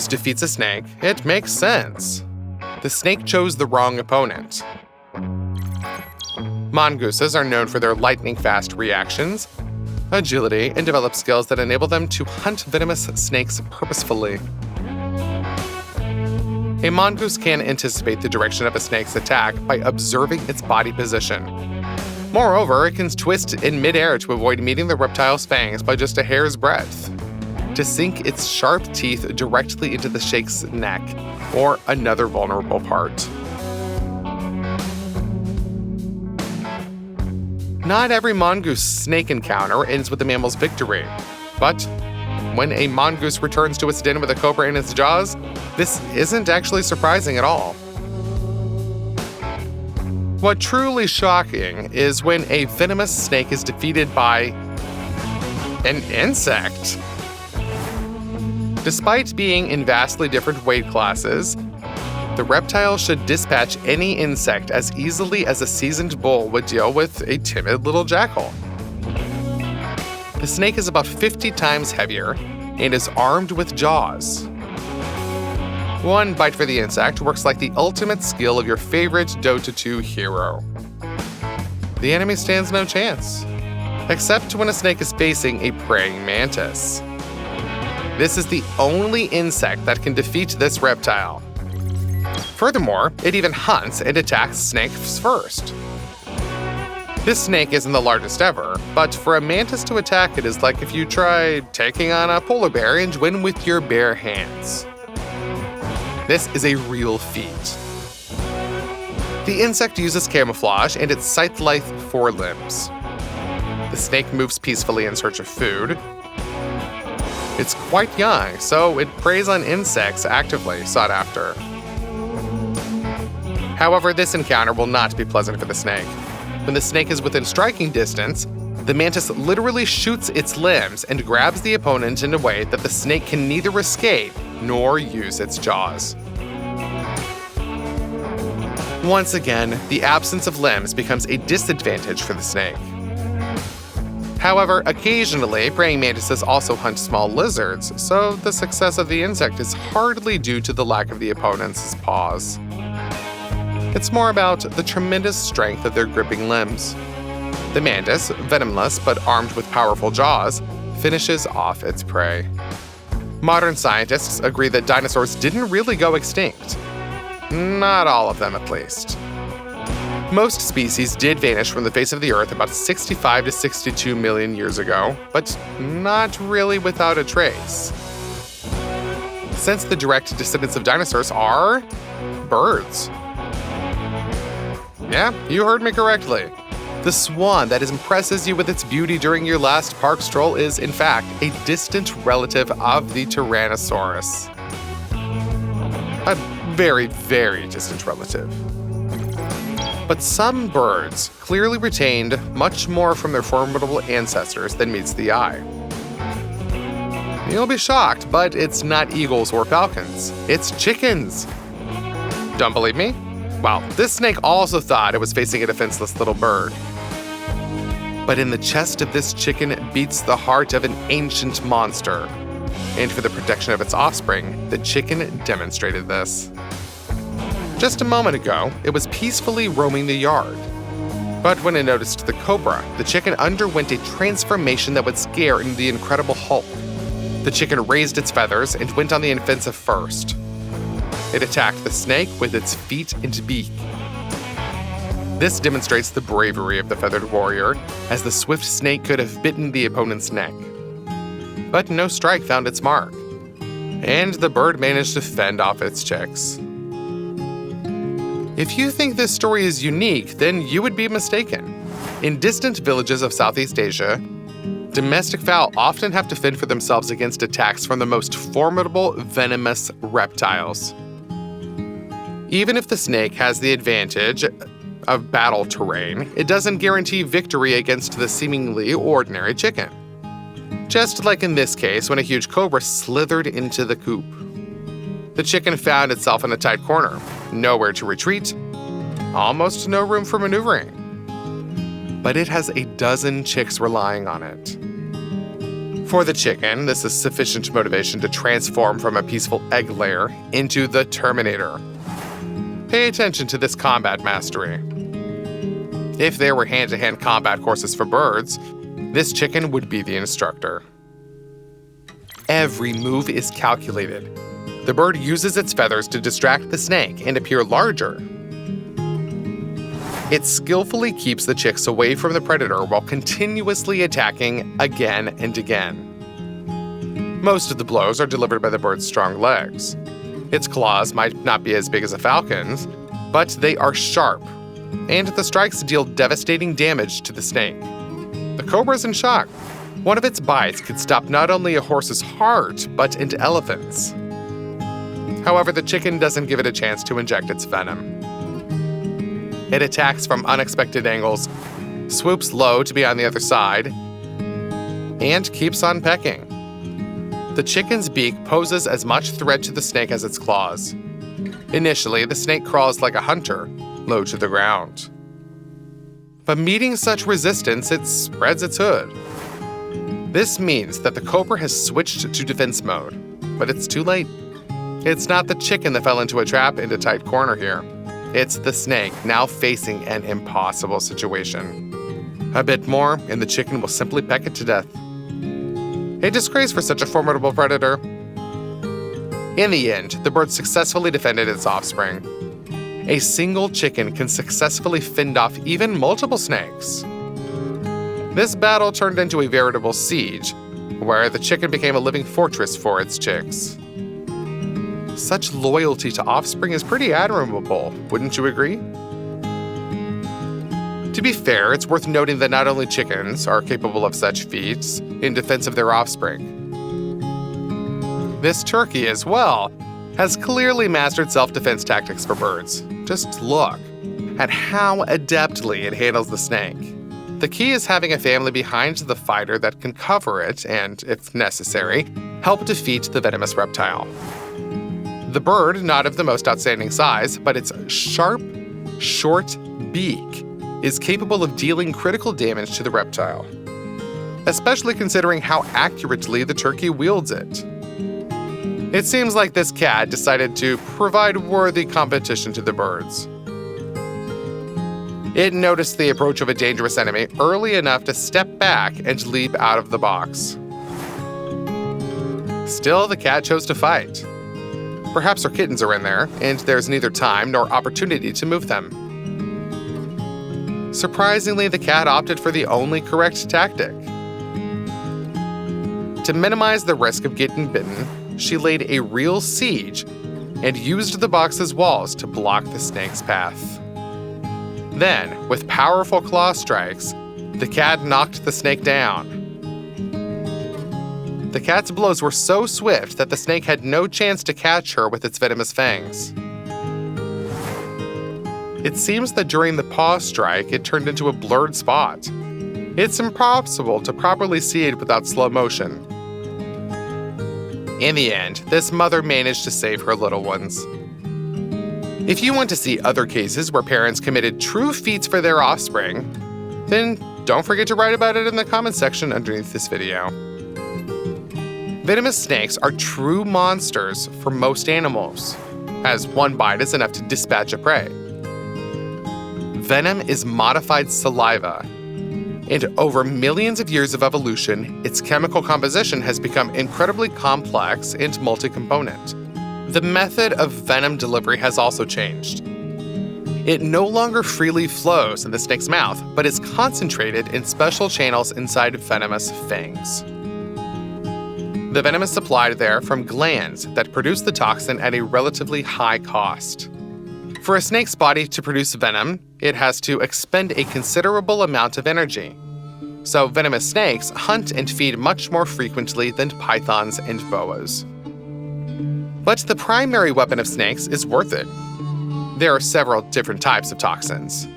mongoose defeats a snake, it makes sense. The snake chose the wrong opponent. Mongooses are known for their lightning-fast reactions, agility, and develop skills that enable them to hunt venomous snakes purposefully. A mongoose can anticipate the direction of a snake's attack by observing its body position. Moreover, it can twist in midair to avoid meeting the reptile's fangs by just a hair's breadth, to sink its sharp teeth directly into the snake's neck or another vulnerable part. Not every mongoose snake encounter ends with the mammal's victory, but when a mongoose returns to its den with a cobra in its jaws, this isn't actually surprising at all. What truly shocking is when a venomous snake is defeated by an insect. Despite being in vastly different weight classes, the reptile should dispatch any insect as easily as a seasoned bull would deal with a timid little jackal. The snake is about 50 times heavier and is armed with jaws. One bite for the insect works like the ultimate skill of your favorite Dota 2 hero. The enemy stands no chance, except when a snake is facing a praying mantis. This is the only insect that can defeat this reptile. Furthermore, it even hunts and attacks snakes first. This snake isn't the largest ever, but for a mantis to attack it is like if you try taking on a polar bear and win with your bare hands. This is a real feat. The insect uses camouflage and its scythe-like forelimbs. The snake moves peacefully in search of food. It's quite young, so it preys on insects actively sought after. However, this encounter will not be pleasant for the snake. When the snake is within striking distance, the mantis literally shoots its limbs and grabs the opponent in a way that the snake can neither escape nor use its jaws. Once again, the absence of limbs becomes a disadvantage for the snake. However, occasionally, praying mantises also hunt small lizards, so the success of the insect is hardly due to the lack of the opponent's paws. It's more about the tremendous strength of their gripping limbs. The mantis, venomless but armed with powerful jaws, finishes off its prey. Modern scientists agree that dinosaurs didn't really go extinct. Not all of them, at least. Most species did vanish from the face of the Earth about 65 to 62 million years ago, but not really without a trace. Since the direct descendants of dinosaurs are birds. Yeah, you heard me correctly. The swan that impresses you with its beauty during your last park stroll is, in fact, a distant relative of the Tyrannosaurus. A very, very distant relative. But some birds clearly retained much more from their formidable ancestors than meets the eye. You'll be shocked, but it's not eagles or falcons. It's chickens. Don't believe me? Well, this snake also thought it was facing a defenseless little bird. But in the chest of this chicken beats the heart of an ancient monster. And for the protection of its offspring, the chicken demonstrated this. Just a moment ago, it was peacefully roaming the yard. But when it noticed the cobra, the chicken underwent a transformation that would scare the Incredible Hulk. The chicken raised its feathers and went on the offensive first. It attacked the snake with its feet and beak. This demonstrates the bravery of the feathered warrior, as the swift snake could have bitten the opponent's neck. But no strike found its mark, and the bird managed to fend off its chicks. If you think this story is unique, then you would be mistaken. In distant villages of Southeast Asia, domestic fowl often have to fend for themselves against attacks from the most formidable venomous reptiles. Even if the snake has the advantage of battle terrain, it doesn't guarantee victory against the seemingly ordinary chicken. Just like in this case when a huge cobra slithered into the coop. The chicken found itself in a tight corner, nowhere to retreat, almost no room for maneuvering. But it has a dozen chicks relying on it. For the chicken, this is sufficient motivation to transform from a peaceful egg layer into the Terminator. Pay attention to this combat mastery. If there were hand-to-hand combat courses for birds, this chicken would be the instructor. Every move is calculated. The bird uses its feathers to distract the snake and appear larger. It skillfully keeps the chicks away from the predator while continuously attacking again and again. Most of the blows are delivered by the bird's strong legs. Its claws might not be as big as a falcon's, but they are sharp, and the strikes deal devastating damage to the snake. The cobra's in shock. One of its bites could stop not only a horse's heart, but an elephant's. However, the chicken doesn't give it a chance to inject its venom. It attacks from unexpected angles, swoops low to be on the other side, and keeps on pecking. The chicken's beak poses as much threat to the snake as its claws. Initially, the snake crawls like a hunter, low to the ground. But meeting such resistance, it spreads its hood. This means that the cobra has switched to defense mode, but it's too late. It's not the chicken that fell into a trap in a tight corner here. It's the snake now facing an impossible situation. A bit more, and the chicken will simply peck it to death. A disgrace for such a formidable predator. In the end, the bird successfully defended its offspring. A single chicken can successfully fend off even multiple snakes. This battle turned into a veritable siege, where the chicken became a living fortress for its chicks. Such loyalty to offspring is pretty admirable, wouldn't you agree? To be fair, it's worth noting that not only chickens are capable of such feats in defense of their offspring. This turkey, as well, has clearly mastered self-defense tactics for birds. Just look at how adeptly it handles the snake. The key is having a family behind the fighter that can cover it and, if necessary, help defeat the venomous reptile. The bird, not of the most outstanding size, but its sharp, short beak is capable of dealing critical damage to the reptile, especially considering how accurately the turkey wields it. It seems like this cat decided to provide worthy competition to the birds. It noticed the approach of a dangerous enemy early enough to step back and leap out of the box. Still, the cat chose to fight. Perhaps her kittens are in there, and there's neither time nor opportunity to move them. Surprisingly, the cat opted for the only correct tactic. To minimize the risk of getting bitten, she laid a real siege and used the box's walls to block the snake's path. Then, with powerful claw strikes, the cat knocked the snake down. The cat's blows were so swift that the snake had no chance to catch her with its venomous fangs. It seems that during the paw strike, it turned into a blurred spot. It's impossible to properly see it without slow motion. In the end, this mother managed to save her little ones. If you want to see other cases where parents committed true feats for their offspring, then don't forget to write about it in the comments section underneath this video. Venomous snakes are true monsters for most animals, as one bite is enough to dispatch a prey. Venom is modified saliva, and over millions of years of evolution, its chemical composition has become incredibly complex and multi-component. The method of venom delivery has also changed. It no longer freely flows in the snake's mouth, but is concentrated in special channels inside venomous fangs. The venom is supplied there from glands that produce the toxin at a relatively high cost. For a snake's body to produce venom, it has to expend a considerable amount of energy. So venomous snakes hunt and feed much more frequently than pythons and boas. But the primary weapon of snakes is worth it. There are several different types of toxins.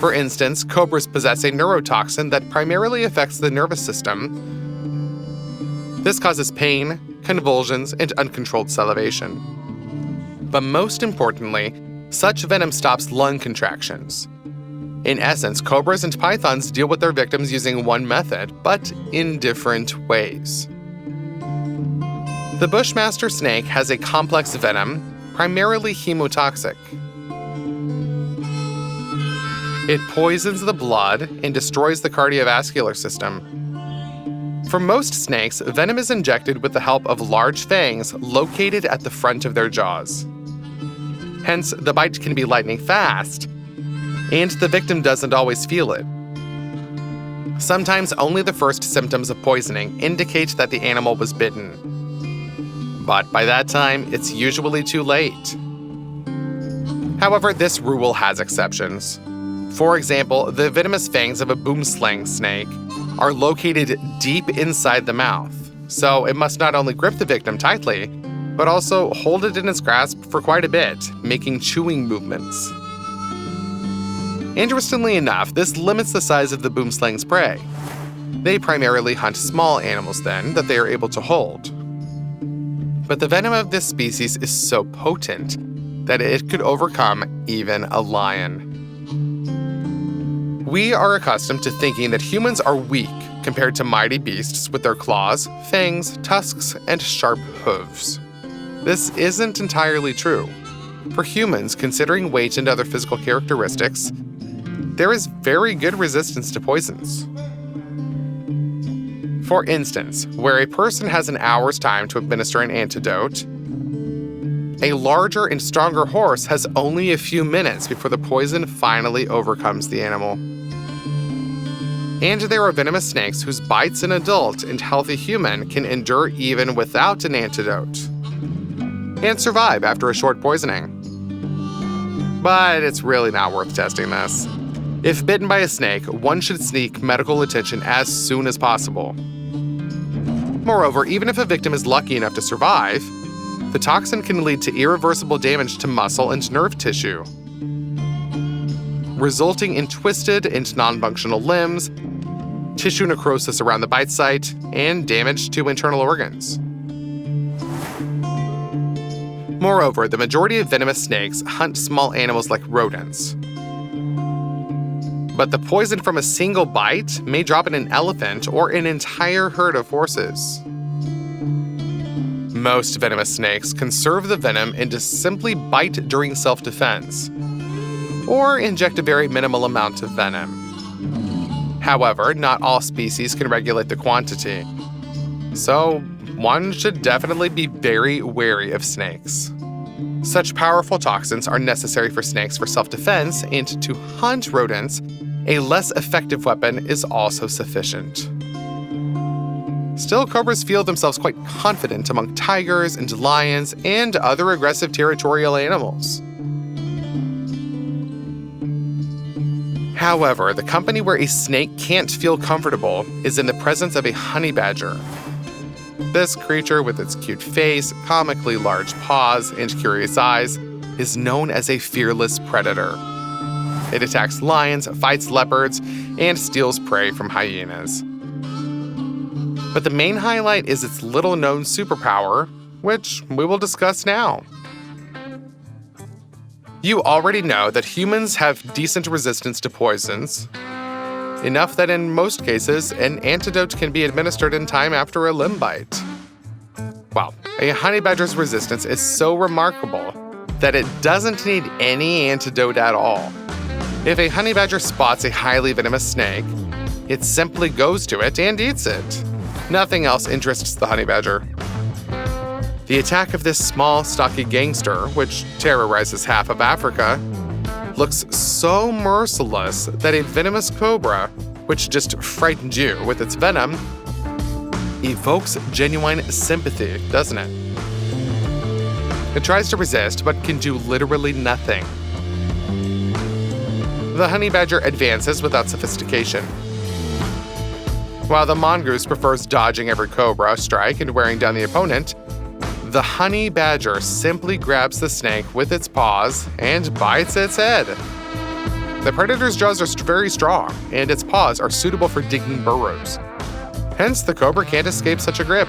For instance, cobras possess a neurotoxin that primarily affects the nervous system. This causes pain, convulsions, and uncontrolled salivation. But most importantly, such venom stops lung contractions. In essence, cobras and pythons deal with their victims using one method, but in different ways. The bushmaster snake has a complex venom, primarily hemotoxic. It poisons the blood and destroys the cardiovascular system. For most snakes, venom is injected with the help of large fangs located at the front of their jaws. Hence, the bite can be lightning fast, and the victim doesn't always feel it. Sometimes only the first symptoms of poisoning indicate that the animal was bitten. But by that time, it's usually too late. However, this rule has exceptions. For example, the venomous fangs of a boomslang snake are located deep inside the mouth, so it must not only grip the victim tightly, but also hold it in its grasp for quite a bit, making chewing movements. Interestingly enough, this limits the size of the boomslang's prey. They primarily hunt small animals then that they are able to hold. But the venom of this species is so potent that it could overcome even a lion. We are accustomed to thinking that humans are weak compared to mighty beasts with their claws, fangs, tusks, and sharp hooves. This isn't entirely true. For humans, considering weight and other physical characteristics, there is very good resistance to poisons. For instance, where a person has an hour's time to administer an antidote, a larger and stronger horse has only a few minutes before the poison finally overcomes the animal. And there are venomous snakes whose bites an adult and healthy human can endure even without an antidote, and survive after a short poisoning. But it's really not worth testing this. If bitten by a snake, one should seek medical attention as soon as possible. Moreover, even if a victim is lucky enough to survive, the toxin can lead to irreversible damage to muscle and nerve tissue, resulting in twisted and non-functional limbs, tissue necrosis around the bite site, and damage to internal organs. Moreover, the majority of venomous snakes hunt small animals like rodents. But the poison from a single bite may drop in an elephant or an entire herd of horses. Most venomous snakes conserve the venom and just simply bite during self-defense, or inject a very minimal amount of venom. However, not all species can regulate the quantity, so one should definitely be very wary of snakes. Such powerful toxins are necessary for snakes for self-defense, and to hunt rodents, a less effective weapon is also sufficient. Still, cobras feel themselves quite confident among tigers and lions and other aggressive territorial animals. However, the company where a snake can't feel comfortable is in the presence of a honey badger. This creature, with its cute face, comically large paws, and curious eyes, is known as a fearless predator. It attacks lions, fights leopards, and steals prey from hyenas. But the main highlight is its little-known superpower, which we will discuss now. You already know that humans have decent resistance to poisons, enough that in most cases, an antidote can be administered in time after a limb bite. Well, a honey badger's resistance is so remarkable that it doesn't need any antidote at all. If a honey badger spots a highly venomous snake, it simply goes to it and eats it. Nothing else interests the honey badger. The attack of this small, stocky gangster, which terrorizes half of Africa, looks so merciless that a venomous cobra, which just frightened you with its venom, evokes genuine sympathy, doesn't it? It tries to resist, but can do literally nothing. The honey badger advances without sophistication. While the mongoose prefers dodging every cobra strike and wearing down the opponent, the honey badger simply grabs the snake with its paws and bites its head. The predator's jaws are very strong, and its paws are suitable for digging burrows. Hence, the cobra can't escape such a grip.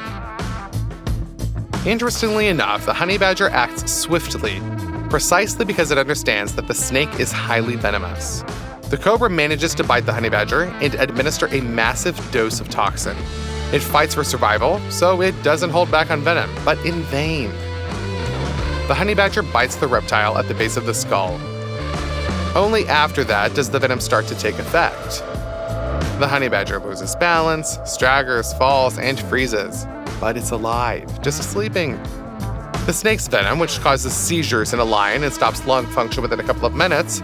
Interestingly enough, the honey badger acts swiftly, precisely because it understands that the snake is highly venomous. The cobra manages to bite the honey badger and administer a massive dose of toxin. It fights for survival, so it doesn't hold back on venom, but in vain. The honey badger bites the reptile at the base of the skull. Only after that does the venom start to take effect. The honey badger loses balance, staggers, falls, and freezes. But it's alive, just sleeping. The snake's venom, which causes seizures in a lion and stops lung function within a couple of minutes,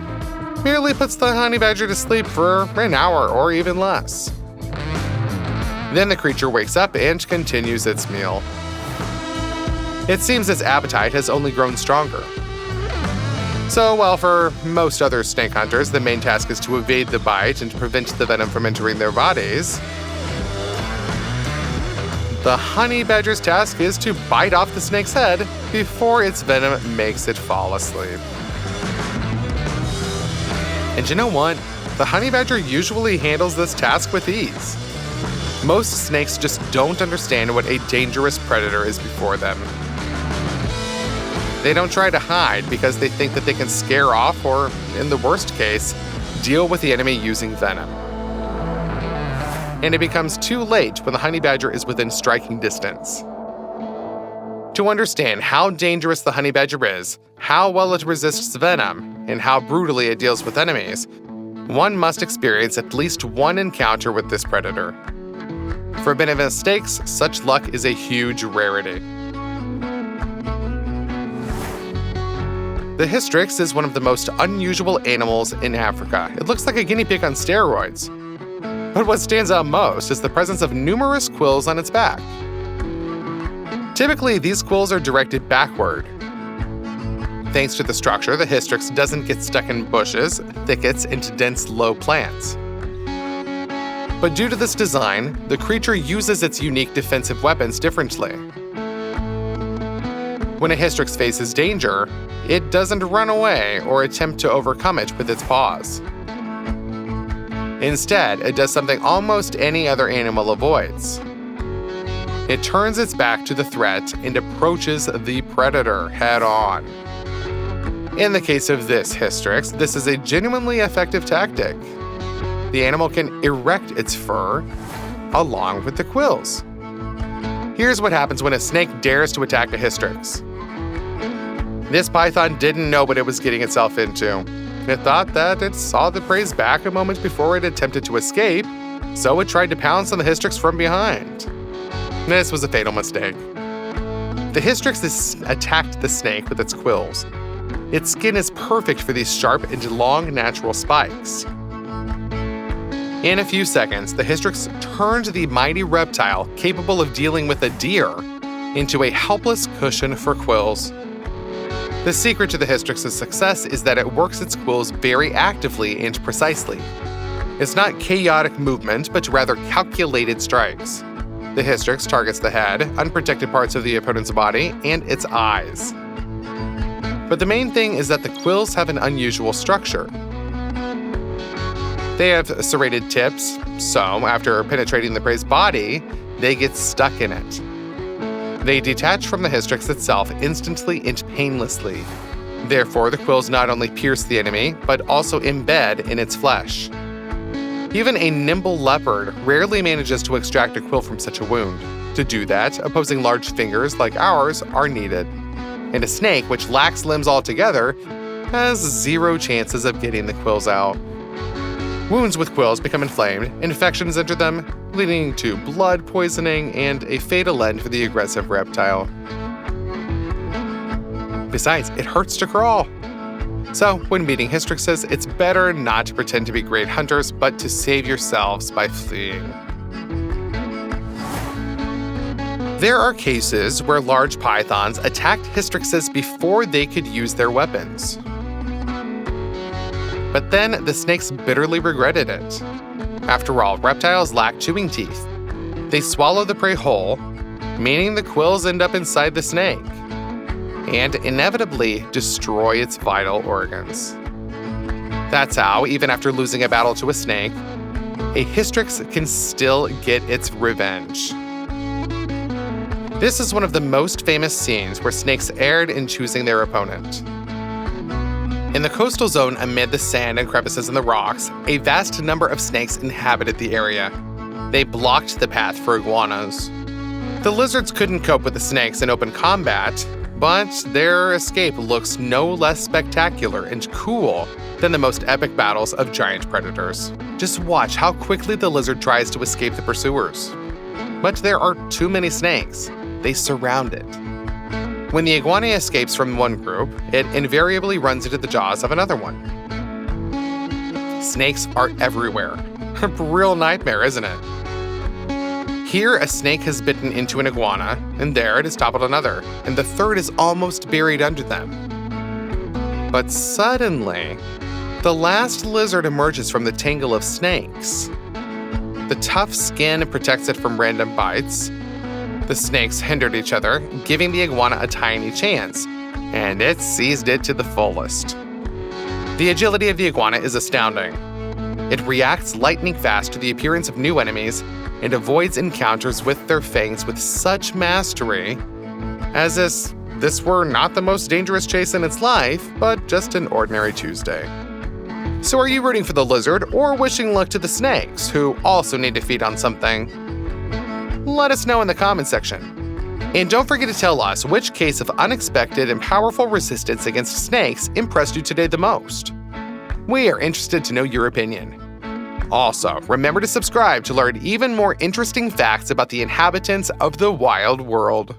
merely puts the honey badger to sleep for an hour or even less. Then the creature wakes up and continues its meal. It seems its appetite has only grown stronger. So while for most other snake hunters, the main task is to evade the bite and prevent the venom from entering their bodies, the honey badger's task is to bite off the snake's head before its venom makes it fall asleep. And you know what? The honey badger usually handles this task with ease. Most snakes just don't understand what a dangerous predator is before them. They don't try to hide because they think that they can scare off or, in the worst case, deal with the enemy using venom. And it becomes too late when the honey badger is within striking distance. To understand how dangerous the honey badger is, how well it resists venom, and how brutally it deals with enemies, one must experience at least one encounter with this predator. For venomous snakes, such luck is a huge rarity. The hystrix is one of the most unusual animals in Africa. It looks like a guinea pig on steroids. But what stands out most is the presence of numerous quills on its back. Typically, these quills are directed backward. Thanks to the structure, the hystrix doesn't get stuck in bushes, thickets, and dense low plants. But due to this design, the creature uses its unique defensive weapons differently. When a hystrix faces danger, it doesn't run away or attempt to overcome it with its paws. Instead, it does something almost any other animal avoids. It turns its back to the threat and approaches the predator head-on. In the case of this hystrix, this is a genuinely effective tactic. The animal can erect its fur along with the quills. Here's what happens when a snake dares to attack a hystrix. This python didn't know what it was getting itself into. It thought that it saw the prey's back a moment before it attempted to escape, so it tried to pounce on the hystrix from behind. This was a fatal mistake. The hystrix attacked the snake with its quills. Its skin is perfect for these sharp and long natural spikes. In a few seconds, the hystrix turned the mighty reptile capable of dealing with a deer into a helpless cushion for quills. The secret to the hystrix's success is that it works its quills very actively and precisely. It's not chaotic movement, but rather calculated strikes. The hystrix targets the head, unprotected parts of the opponent's body, and its eyes. But the main thing is that the quills have an unusual structure. They have serrated tips, so after penetrating the prey's body, they get stuck in it. They detach from the hystrix itself instantly and painlessly. Therefore, the quills not only pierce the enemy, but also embed in its flesh. Even a nimble leopard rarely manages to extract a quill from such a wound. To do that, opposing large fingers like ours are needed. And a snake, which lacks limbs altogether, has zero chances of getting the quills out. Wounds with quills become inflamed, infections enter them, leading to blood poisoning and a fatal end for the aggressive reptile. Besides, it hurts to crawl. So, when meeting hystrixes, it's better not to pretend to be great hunters, but to save yourselves by fleeing. There are cases where large pythons attacked hystrixes before they could use their weapons. But then the snakes bitterly regretted it. After all, reptiles lack chewing teeth. They swallow the prey whole, meaning the quills end up inside the snake, and inevitably destroy its vital organs. That's how, even after losing a battle to a snake, a hystrix can still get its revenge. This is one of the most famous scenes where snakes erred in choosing their opponent. In In the coastal zone amid the sand and crevices in the rocks, a vast number of snakes inhabited the area. They blocked the path for iguanas. The lizards couldn't cope with the snakes in open combat, but their escape looks no less spectacular and cool than the most epic battles of giant predators. Just watch how quickly the lizard tries to escape the pursuers. But there are too many snakes. They surround it. When the iguana escapes from one group, it invariably runs into the jaws of another one. Snakes are everywhere. A real nightmare, isn't it? Here, a snake has bitten into an iguana, and there it has toppled another, and the third is almost buried under them. But suddenly, the last lizard emerges from the tangle of snakes. The tough skin protects it from random bites. The snakes hindered each other, giving the iguana a tiny chance, and it seized it to the fullest. The agility of the iguana is astounding. It reacts lightning fast to the appearance of new enemies and avoids encounters with their fangs with such mastery, as if this were not the most dangerous chase in its life, but just an ordinary Tuesday. So are you rooting for the lizard or wishing luck to the snakes, who also need to feed on something? Let us know in the comment section. And don't forget to tell us which case of unexpected and powerful resistance against snakes impressed you today the most. We are interested to know your opinion. Also, remember to subscribe to learn even more interesting facts about the inhabitants of the wild world.